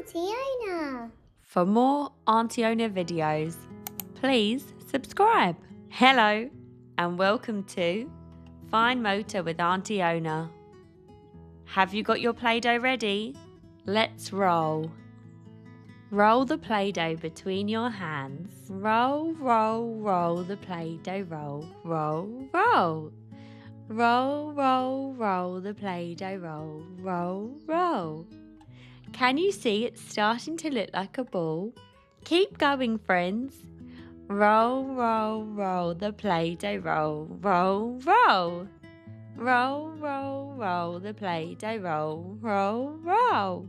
Auntie Ona. For more Auntie Ona videos, please subscribe. Hello and welcome to Fine Motor with Auntie Ona. Have you got your Play-Doh ready? Let's roll. Roll the Play-Doh between your hands. Roll, roll, roll the Play-Doh. Roll, roll, roll. Roll, roll, roll the Play-Doh. Roll, roll, roll. Can you see it's starting to look like a ball? Keep going, friends. Roll, roll, roll the Play-Doh. Roll, roll, roll. Roll, roll, roll the Play-Doh. Roll, roll, roll.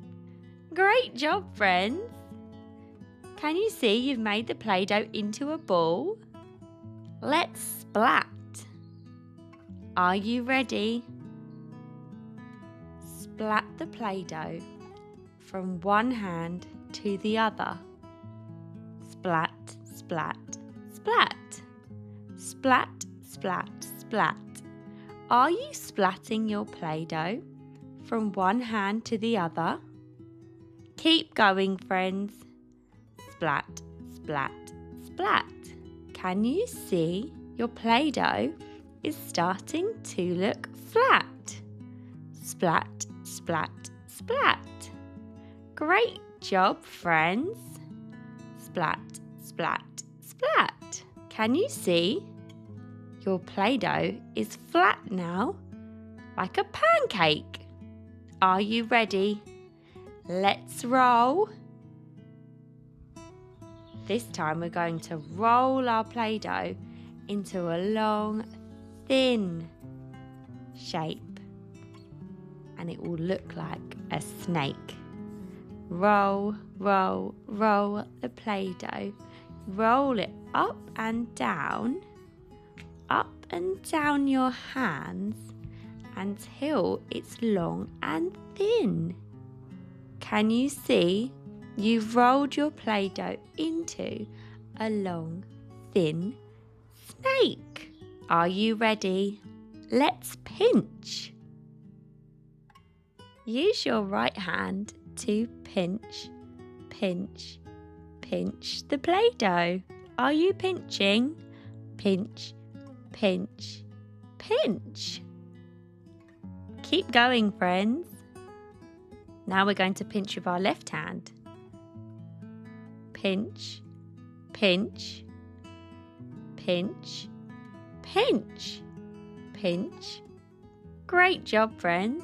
Great job, friends. Can you see you've made the Play-Doh into a ball? Let's splat. Are you ready? Splat the Play-Doh from one hand to the other. Splat, splat, splat. Splat, splat, splat. Are you splatting your Play-Doh from one hand to the other? Keep going, friends. Splat, splat, splat. Can you see your Play-Doh is starting to look flat? Splat, splat, splat. Great job, friends. Splat, splat, splat. Can you see your Play-Doh is flat now, like a pancake? Are you ready? Let's roll. This time we're going to roll our Play-Doh into a long, thin shape, and it will look like a snake. Roll, roll, roll the Play-Doh. Roll it up and down your hands until it's long and thin. Can you see you've rolled your Play-Doh into a long, thin snake? Are you ready? Let's pinch. Use your right hand to pinch, pinch, pinch the Play-Doh. Are you pinching? Pinch, pinch, pinch. Keep going, friends. Now we're going to pinch with our left hand. Pinch, pinch, pinch, pinch, pinch. Great job, friends.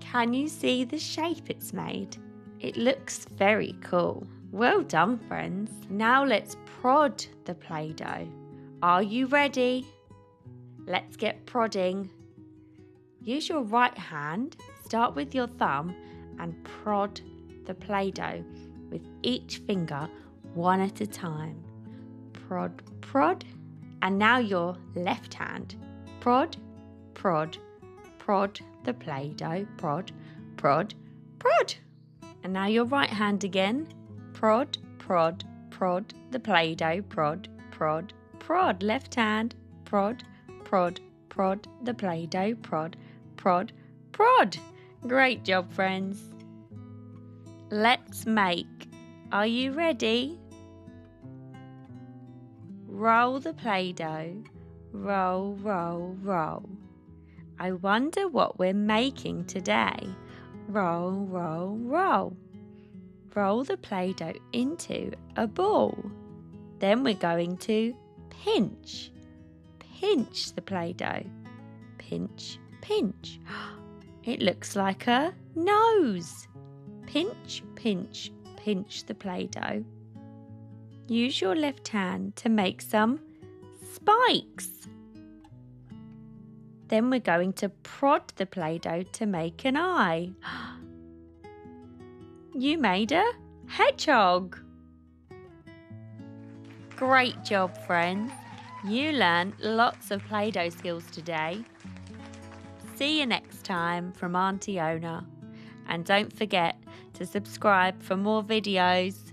Can you see the shape it's made? It looks very cool. Well done, friends. Now let's prod the Play-Doh. Are you ready? Let's get prodding. Use your right hand, start with your thumb and prod the Play-Doh with each finger one at a time. Prod, prod. And now your left hand. Prod, prod, prod the Play-Doh. Prod, prod, prod. And now your right hand again. Prod, prod, prod the Play-Doh. Prod, prod, prod. Left hand. Prod, prod, prod the Play-Doh. Prod, prod, prod. Great job, friends. Let's make. Are you ready? Roll the Play-Doh. Roll, roll, roll. I wonder what we're making today. Roll, roll, roll. Roll the Play-Doh into a ball. Then we're going to pinch. Pinch the Play-Doh. Pinch, pinch. It looks like a nose. Pinch, pinch, pinch the Play-Doh. Use your left hand to make some spikes. Then we're going to prod the Play-Doh to make an eye. You made a hedgehog. Great job, friends. You learned lots of Play-Doh skills today. See you next time from Auntie Ona. And don't forget to subscribe for more videos.